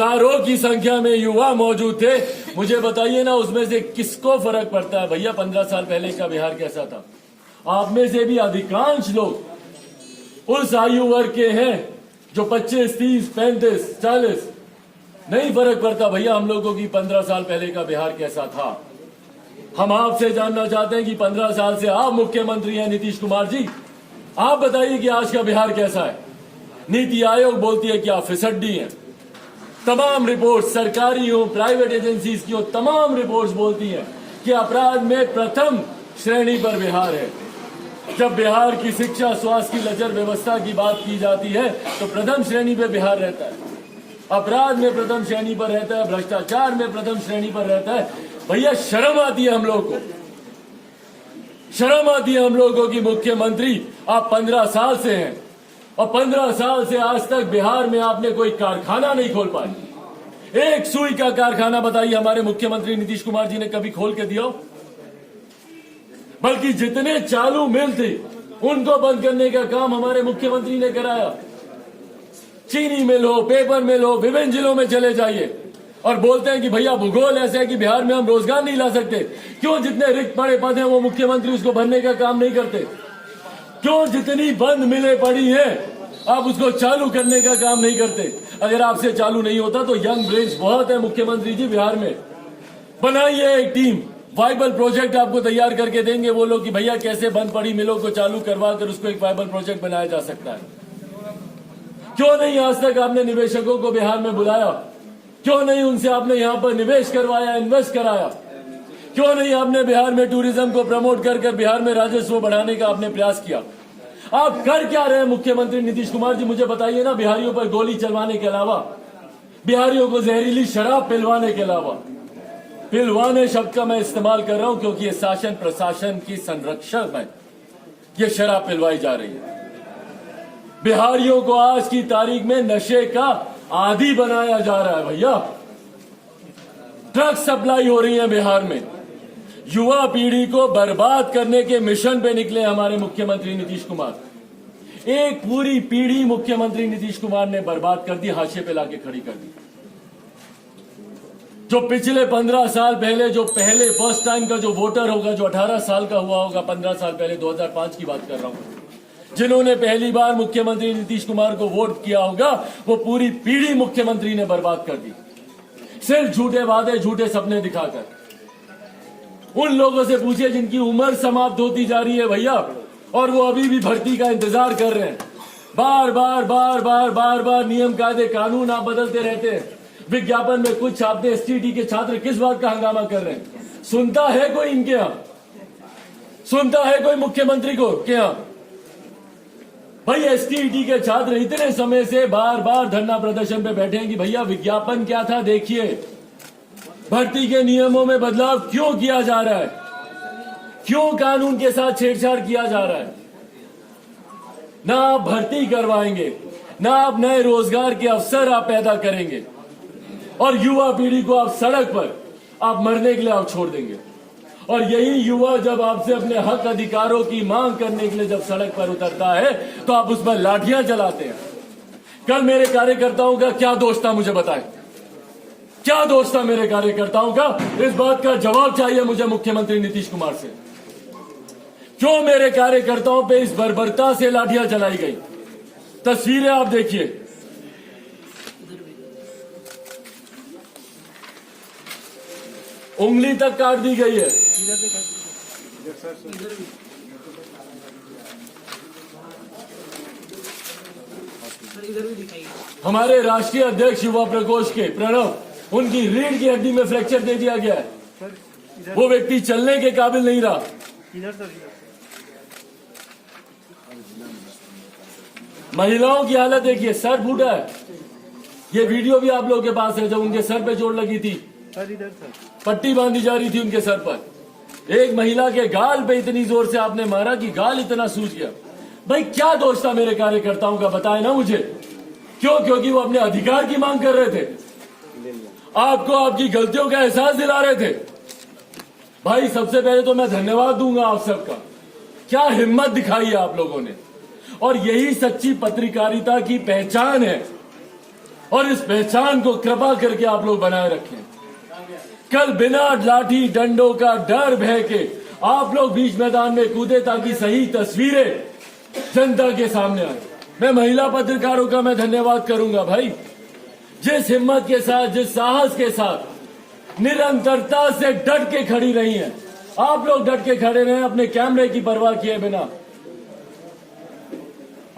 हजारों की संख्या में युवा मौजूद थे। मुझे बताइए ना, उसमें से किसको फर्क पड़ता है भैया 15 साल पहले का बिहार कैसा था? आप में से भी अधिकांश लोग उस आयु वर्ग के हैं जो 25, 30, 35, 40। नहीं फर्क पड़ता भैया हम लोगों की 15 साल पहले का बिहार कैसा था। हम आपसे जानना चाहते हैं कि 15 साल से आप मुख्यमंत्री हैं नीतीश कुमार जी, आप बताइए कि आज का बिहार कैसा है। नीति आयोग बोलती है कि आप फिसड्डी हैं। तमाम रिपोर्ट, सरकारी हो, प्राइवेट एजेंसीज की हो, तमाम रिपोर्ट्स बोलती हैं कि अपराध में प्रथम श्रेणी पर बिहार है। जब बिहार की शिक्षा, स्वास्थ्य की लचर व्यवस्था की बात की जाती है तो प्रथम श्रेणी पर बिहार रहता है। अपराध में प्रथम श्रेणी पर रहता है, भ्रष्टाचार में प्रथम श्रेणी पर रहता है। भैया शर्म आती है हम लोग को, शर्म आती है हम लोगों की मुख्यमंत्री आप 15 साल से हैं और 15 साल से आज तक बिहार में आपने कोई कारखाना नहीं खोल पाए। एक सुई का कारखाना बताइए हमारे मुख्यमंत्री नीतीश कुमार जी ने कभी खोल के दिया? बल्कि जितने चालू मिल थे उनको बंद करने का काम हमारे मुख्यमंत्री ने कराया। चीनी मिल हो, पेपर मिल हो, विभिन्न जिलों में चले जाइए और बोलते हैं कि भैया भूगोल ऐसा है कि बिहार में हम रोजगार नहीं ला सकते। क्यों? जितने रिक्त पड़े पद हैं वो मुख्यमंत्री उसको भरने का काम नहीं करते। क्यों? जितनी बंद मिलें पड़ी हैं आप उसको चालू करने का काम नहीं करते। अगर आपसे चालू नहीं होता तो यंग ब्रेन्स बहुत है मुख्यमंत्री जी बिहार में। बनाइए एक टीम, वाइबल प्रोजेक्ट आपको तैयार करके देंगे वो लोग कि भैया कैसे बंद पड़ी मिलों को चालू करवा कर उसको एक वाइबल प्रोजेक्ट बनाया जा सकता है। क्यों नहीं आज तक आपने निवेशकों को बिहार में बुलाया? क्यों नहीं उनसे आपने यहां पर निवेश करवाया, इन्वेस्ट कराया? क्यों नहीं आपने बिहार में टूरिज्म को प्रमोट कर बिहार में राजस्व बढ़ाने का आपने प्रयास किया? आप कर क्या रहे हैं मुख्यमंत्री नीतीश कुमार जी? मुझे बताइए ना, बिहारियों पर गोली चलवाने के अलावा, बिहारियों को जहरीली शराब पिलवाने के अलावा। पिलवाने शब्द का मैं इस्तेमाल कर रहा हूं क्योंकि ये शासन प्रशासन की संरक्षण में ये शराब पिलवाई जा रही है। बिहारियों को आज की तारीख में नशे का आदी बनाया जा रहा है भैया। ड्रग्स सप्लाई हो रही है बिहार में। युवा पीढ़ी को बर्बाद करने के मिशन पे निकले हमारे मुख्यमंत्री नीतीश कुमार। एक पूरी पीढ़ी मुख्यमंत्री नीतीश कुमार ने बर्बाद कर दी, हाशिए पे लाके खड़ी कर दी। जो पिछले 15 साल पहले, जो पहले फर्स्ट टाइम का जो वोटर होगा, जो 18 साल का हुआ होगा, 15 साल पहले 2005 की बात कर रहा हूं, जिन्होंने पहली बार मुख्यमंत्री नीतीश कुमार को वोट किया होगा, वो पूरी पीढ़ी मुख्यमंत्री ने बर्बाद कर दी। सिर्फ झूठे वादे, झूठे सपने दिखाकर। उन लोगों से पूछिए जिनकी उम्र समाप्त होती जा रही है भैया और वो अभी भी भर्ती का इंतजार कर रहे हैं। बार बार बार बार बार बार नियम कायदे कानून आप बदलते रहते हैं। विज्ञापन में कुछ छापते, एसटीटी के छात्र किस बात का हंगामा कर रहे हैं? सुनता है कोई इनके यहां? सुनता है कोई मुख्यमंत्री को के यहां? भाई एसटीटी के छात्र इतने समय से बार बार धरना प्रदर्शन पे बैठे हैं कि भैया विज्ञापन क्या था देखिए, भर्ती के नियमों में बदलाव क्यों किया जा रहा है, क्यों कानून के साथ छेड़छाड़ किया जा रहा है। ना आप भर्ती करवाएंगे, ना आप नए रोजगार के अवसर आप पैदा करेंगे और युवा पीढ़ी को आप सड़क पर आप मरने के लिए आप छोड़ देंगे। और यही युवा जब आपसे अपने हक अधिकारों की मांग करने के लिए जब सड़क पर उतरता है तो आप उस पर लाठियां चलाते हैं। कल मेरे कार्यकर्ताओं का क्या दोष था मुझे बताएं, क्या दोष था मेरे कार्यकर्ताओं का? इस बात का जवाब चाहिए मुझे मुख्यमंत्री नीतीश कुमार से। क्यों मेरे कार्यकर्ताओं पे इस बर्बरता से लाठियां चलाई गई? तस्वीरें आप देखिए। उंगली तक काट दी गई है। हमारे राष्ट्रीय अध्यक्ष युवा प्रकोष्ठ के प्रणव, उनकी रीढ़ की हड्डी में फ्रैक्चर दे दिया गया है। वो व्यक्ति चलने के काबिल नहीं रहा। महिलाओं की हालत देखिए, सर फूटा है। ये वीडियो भी आप लोगों के पास है जब उनके सर पे चोट लगी थी, पट्टी बांधी जा रही थी उनके सर पर। एक महिला के गाल पे इतनी जोर से आपने मारा कि गाल इतना सूज गया। भाई क्या दोष था मेरे कार्यकर्ताओं का, बताए ना मुझे। क्यों? क्योंकि वो अपने अधिकार की मांग कर रहे थे, आपको आपकी गलतियों का एहसास दिला रहे थे। भाई सबसे पहले तो मैं धन्यवाद दूंगा आप सबका, क्या हिम्मत दिखाई है आप लोगों ने। और यही सच्ची पत्रकारिता की पहचान है और इस पहचान को कृपा करके आप लोग बनाए रखें। कल बिना लाठी डंडों का डर भय के आप लोग बीच मैदान में कूदे ताकि सही तस्वीरें जनता के सामने आए। मैं महिला पत्रकारों का मैं धन्यवाद करूंगा भाई, जिस हिम्मत के साथ, जिस साहस के साथ निरंतरता से डट के खड़ी रही हैं। आप लोग डट के खड़े रहे अपने कैमरे की परवाह किए बिना।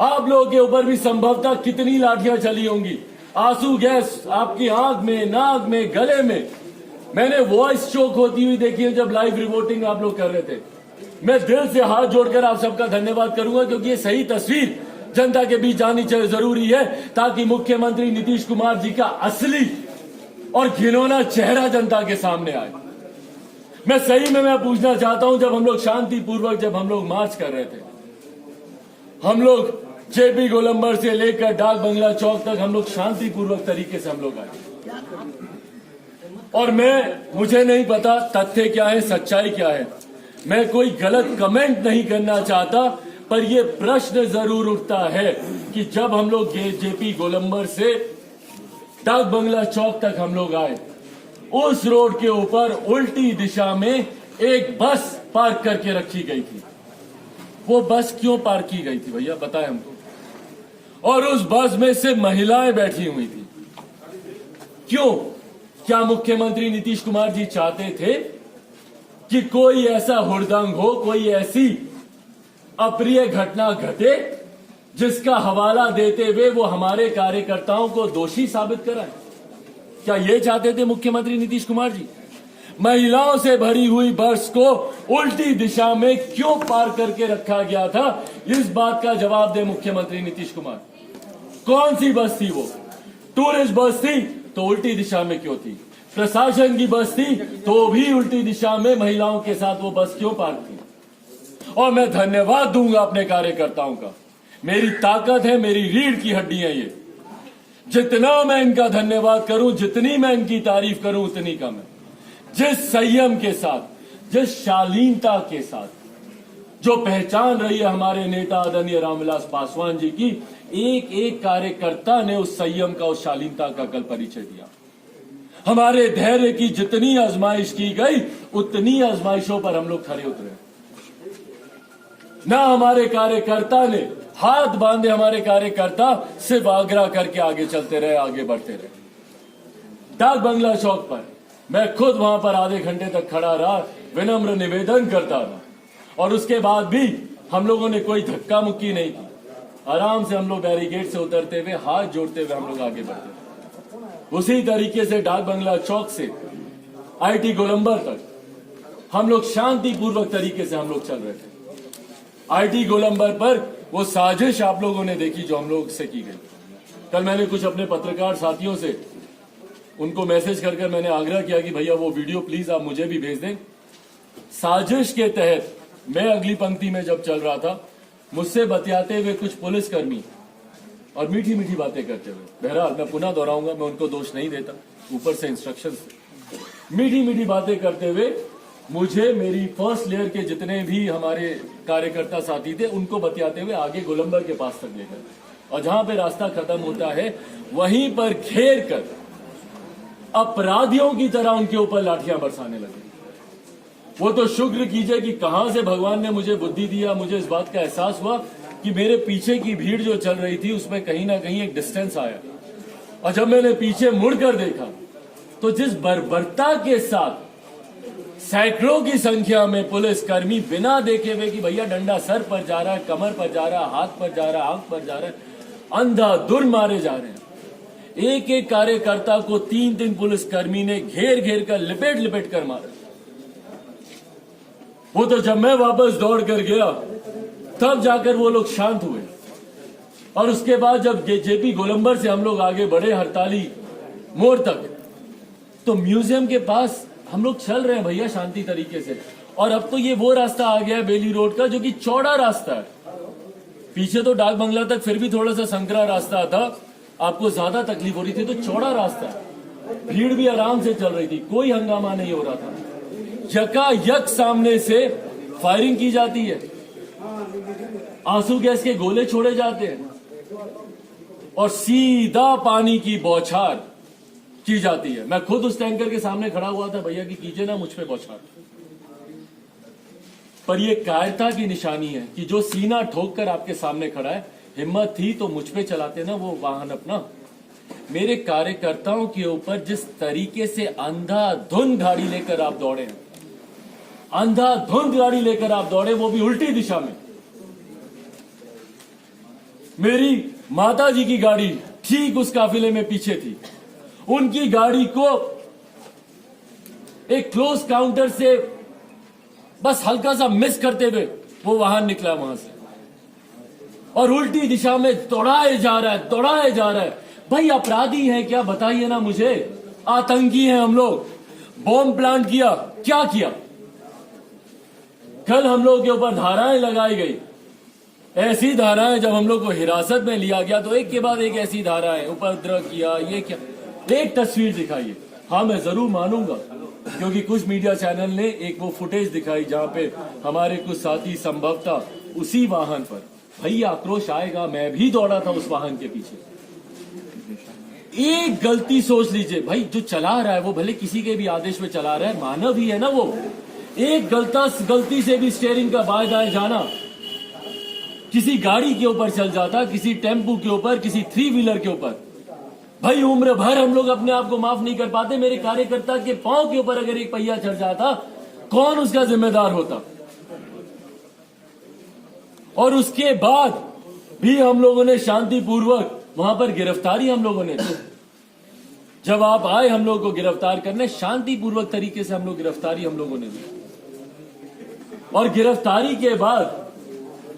आप लोगों के ऊपर भी संभवतः कितनी लाठियां चली होंगी, आंसू गैस आपकी आंख में, नाक में, गले में। मैंने वॉइस चोक होती हुई देखी है जब लाइव रिपोर्टिंग आप लोग कर रहे थे। मैं दिल से हाथ जोड़कर आप सबका धन्यवाद करूंगा, क्योंकि ये सही तस्वीर जनता के बीच जानी चाहिए, जरूरी है, ताकि मुख्यमंत्री नीतीश कुमार जी का असली और घिनौना चेहरा जनता के सामने आए। मैं सही में मैं पूछना चाहता हूं, जब हम लोग शांतिपूर्वक जब हम लोग मार्च कर रहे थे, हम लोग जेपी गोलंबर से लेकर डाक बंगला चौक तक हम लोग शांतिपूर्वक तरीके से हम लोग आए। और मुझे नहीं पता तथ्य क्या है, सच्चाई क्या है, मैं कोई गलत कमेंट नहीं करना चाहता, पर यह प्रश्न जरूर उठता है कि जब हम लोग जेपी गोलंबर से डाक बंगला चौक तक हम लोग आए, उस रोड के ऊपर उल्टी दिशा में एक बस पार्क करके रखी गई थी। वो बस क्यों पार्क की गई थी भैया, बताएं हमको। और उस बस में से महिलाएं बैठी हुई थी। क्यों? क्या मुख्यमंत्री नीतीश कुमार जी चाहते थे कि कोई ऐसा हुड़दंग हो, कोई ऐसी अप्रिय घटना घटे जिसका हवाला देते हुए वो हमारे कार्यकर्ताओं को दोषी साबित कराए? क्या ये चाहते थे मुख्यमंत्री नीतीश कुमार जी? महिलाओं से भरी हुई बस को उल्टी दिशा में क्यों पार करके रखा गया था, इस बात का जवाब दे मुख्यमंत्री नीतीश कुमार। कौन सी बस थी वो? टूरिस्ट बस थी तो उल्टी दिशा में क्यों थी? प्रशासन की बस थी तो भी उल्टी दिशा में महिलाओं के साथ वो बस क्यों पार्क थी? और मैं धन्यवाद दूंगा अपने कार्यकर्ताओं का। मेरी ताकत है, मेरी रीढ़ की हड्डी है ये। जितना मैं इनका धन्यवाद करूं, जितनी मैं इनकी तारीफ करूं, उतनी कम है। जिस संयम के साथ, जिस शालीनता के साथ जो पहचान रही है हमारे नेता आदरणीय रामविलास पासवान जी की, एक एक कार्यकर्ता ने उस संयम का, उस शालीनता का कल परिचय दिया। हमारे धैर्य की जितनी आजमाइश की गई, उतनी आजमाइशों पर हम लोग खरे उतरे। ना हमारे कार्यकर्ता ने हाथ बांधे, हमारे कार्यकर्ता सिर्फ आग्रह करके आगे चलते रहे, आगे बढ़ते रहे। डाक बंगला चौक पर मैं खुद वहां पर आधे घंटे तक खड़ा रहा, विनम्र निवेदन करता रहा, और उसके बाद भी हम लोगों ने कोई धक्का मुक्की नहीं की। आराम से हम लोग बैरिकेड से उतरते हुए, हाथ जोड़ते हुए हम लोग आगे बढ़ते रहे। उसी तरीके से डाक बंगला चौक से आईटी गोलंबर तक हम लोग शांतिपूर्वक तरीके से हम लोग चल रहे थे। आईटी गोलंबर पर वो साजिश आप लोगों ने देखी जो हम लोग से की गई। कल मैंने कुछ अपने पत्रकार साथियों से उनको मैसेज कर मैंने आग्रह किया कि भैया वो वीडियो प्लीज आप मुझे भी भेज दें। साजिश के तहत मैं अगली पंक्ति में जब चल रहा था, मुझसे बतियाते हुए कुछ पुलिसकर्मी और मीठी मीठी बातें करते हुए, बहरहाल मैं पुनः दोहराऊंगा, मैं उनको दोष नहीं देता, ऊपर से इंस्ट्रक्शन, मीठी मीठी बातें करते हुए मुझे, मेरी फर्स्ट लेयर के जितने भी हमारे कार्यकर्ता साथी थे, उनको बतियाते हुए आगे गोलंबर के पास तक लेकर, और जहां पे रास्ता खत्म होता है वहीं पर घेर कर अपराधियों की तरह उनके ऊपर लाठियां बरसाने लगे। वो तो शुक्र कीजिए कि कहां से भगवान ने मुझे बुद्धि दिया, मुझे इस बात का एहसास हुआ कि मेरे पीछे की भीड़ जो चल रही थी उसमें कहीं ना कहीं एक डिस्टेंस आया, और जब मैंने पीछे मुड़कर देखा तो जिस बर्बरता के साथ सैकड़ों की संख्या में पुलिसकर्मी बिना देखे हुए कि भैया डंडा सर पर जा रहा है, कमर पर जा रहा है, हाथ पर जा रहा है, आंख पर जा रहा है, अंधाधुन मारे जा रहे हैं। एक एक कार्यकर्ता को तीन तीन पुलिसकर्मी ने घेर घेर कर, लिपेट लिपेट कर मारा। वो तो जब मैं वापस दौड़ कर गया तब जाकर वो लोग शांत हुए, और उसके बाद जब जेपी गोलंबर से हम लोग आगे बढ़े हड़ताली मोड़ तक, तो म्यूजियम के पास हम लोग चल रहे हैं भैया शांति तरीके से। और अब तो ये वो रास्ता आ गया है बेली रोड का, जो कि चौड़ा रास्ता है। पीछे तो डाक बंगला तक फिर भी थोड़ा सा संकरा रास्ता था, आपको ज्यादा तकलीफ हो रही थी, तो चौड़ा रास्ता है, भीड़ भी आराम से चल रही थी, कोई हंगामा नहीं हो रहा था। यकायक सामने से फायरिंग की जाती है, आंसू गैस के गोले छोड़े जाते हैं, और सीधा पानी की बौछार की जाती है। मैं खुद उस टैंकर के सामने खड़ा हुआ था, भैया कि कीजिए ना मुझ पे बौछार। पर यह कायरता की निशानी है कि जो सीना ठोक कर आपके सामने खड़ा है, हिम्मत थी तो मुझ पे चलाते ना वो वाहन अपना। मेरे कार्यकर्ताओं के ऊपर जिस तरीके से अंधाधुंध गाड़ी लेकर आप दौड़े हैं, अंधाधुंध गाड़ी लेकर आप दौड़े, वो भी उल्टी दिशा में। मेरी माता जी की गाड़ी ठीक उस काफिले में पीछे थी। उनकी गाड़ी को एक क्लोज काउंटर से बस हल्का सा मिस करते हुए वो वाहन निकला वहां से और उल्टी दिशा में दौड़ाए जा रहा है, दौड़ाए जा रहा है। भाई अपराधी है क्या, बताइए ना मुझे। आतंकी हैं हम लोग, बॉम्ब प्लांट किया, क्या किया? कल हम लोग के ऊपर धाराएं लगाई गई, ऐसी धाराएं जब हम लोग को हिरासत में लिया गया तो एक के बाद एक ऐसी धाराएं, उपद्रव किया, ये क्या। एक तस्वीर दिखाइए। हाँ मैं जरूर मानूंगा क्योंकि कुछ मीडिया चैनल ने एक वो फुटेज दिखाई जहां पे हमारे कुछ साथी संभवतः उसी वाहन पर, भाई आक्रोश आएगा, मैं भी दौड़ा था उस वाहन के पीछे। एक गलती सोच लीजिए, भाई जो चला रहा है वो भले किसी के भी आदेश में चला रहा है, मानव ही है ना वो। एक गलती से भी स्टीयरिंग का बाएं दाएं जाना, किसी गाड़ी के ऊपर चल जाता, किसी टेम्पू के ऊपर, किसी 3 व्हीलर के ऊपर, भाई उम्र भर हम लोग अपने आप को माफ नहीं कर पाते। मेरे कार्यकर्ता के पांव के ऊपर अगर एक पहिया चढ़ जाता, कौन उसका जिम्मेदार होता? और उसके बाद भी हम लोगों ने शांतिपूर्वक वहां पर गिरफ्तारी हम लोगों ने की। जब आप आए हम लोग को गिरफ्तार करने, शांतिपूर्वक तरीके से हम लोगों ने दी। और गिरफ्तारी के बाद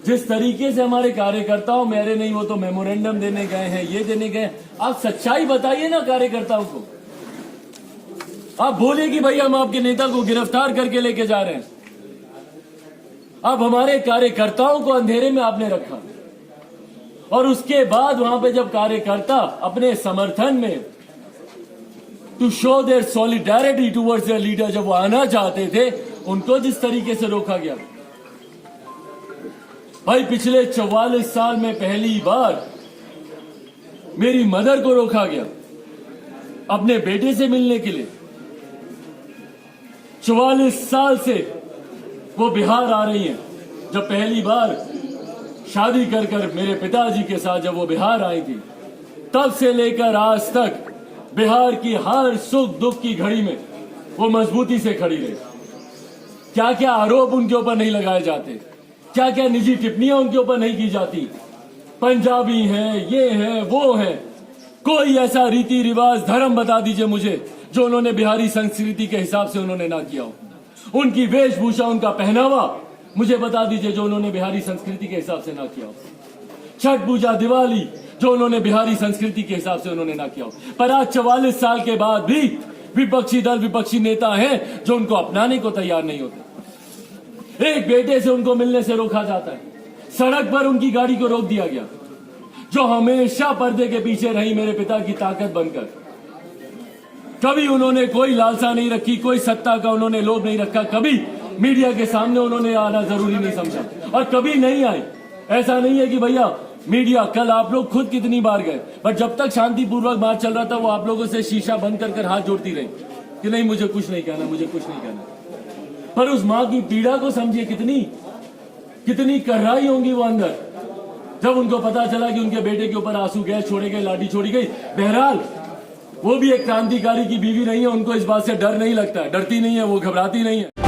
जिस तरीके से हमारे कार्यकर्ताओं, मेरे नहीं वो तो मेमोरेंडम देने गए हैं, ये देने गए, आप सच्चाई बताइए ना कार्यकर्ताओं को। आप बोले कि भाई हम आपके नेता को गिरफ्तार करके लेके जा रहे हैं। अब हमारे कार्यकर्ताओं को अंधेरे में आपने रखा और उसके बाद वहां पे जब कार्यकर्ता अपने समर्थन में to show their solidarity towards their leader जब वो आना चाहते थे, उनको जिस तरीके से रोका गया। भाई पिछले 44 साल में पहली बार मेरी मदर को रोका गया अपने बेटे से मिलने के लिए। 44 साल से वो बिहार आ रही हैं। जब पहली बार शादी कर मेरे पिताजी के साथ जब वो बिहार आई थी, तब से लेकर आज तक बिहार की हर सुख दुख की घड़ी में वो मजबूती से खड़ी रही। क्या क्या आरोप उनके ऊपर नहीं लगाए जाते, क्या क्या निजी टिप्पणियां उनके ऊपर नहीं की जाती। पंजाबी हैं, ये हैं, वो हैं। कोई ऐसा रीति रिवाज धर्म बता दीजिए मुझे जो उन्होंने बिहारी संस्कृति के हिसाब से उन्होंने ना किया हो। उनकी वेशभूषा, उनका पहनावा मुझे बता दीजिए जो उन्होंने बिहारी संस्कृति के हिसाब से ना किया हो। छठ पूजा, दिवाली जो उन्होंने बिहारी संस्कृति के हिसाब से उन्होंने ना किया हो। पर आज 44 साल के बाद भी विपक्षी दल, विपक्षी नेता हैं जो उनको अपनाने को तैयार नहीं होते। एक बेटे से उनको मिलने से रोका जाता है, सड़क पर उनकी गाड़ी को रोक दिया गया, जो हमेशा पर्दे के पीछे रही मेरे पिता की ताकत बनकर। कभी उन्होंने कोई लालसा नहीं रखी, कोई सत्ता का उन्होंने लोभ नहीं रखा, कभी मीडिया के सामने उन्होंने आना जरूरी नहीं समझा और कभी नहीं आए। ऐसा नहीं है कि भैया मीडिया, कल आप लोग खुद कितनी बार गए, पर जब तक शांतिपूर्वक बात चल रहा था वो आप लोगों से शीशा बंद कर हाथ जोड़ती रही कि नहीं मुझे कुछ नहीं कहना, मुझे कुछ नहीं कहना। पर उस मां की पीड़ा को समझिए, कितनी कर्राई होंगी वो अंदर जब उनको पता चला कि उनके बेटे के ऊपर आंसू गैस छोड़े गए, लाठी छोड़ी गई। बहरहाल वो भी एक क्रांतिकारी की बीवी नहीं है, उनको इस बात से डर नहीं लगता है, डरती नहीं है, वो घबराती नहीं है।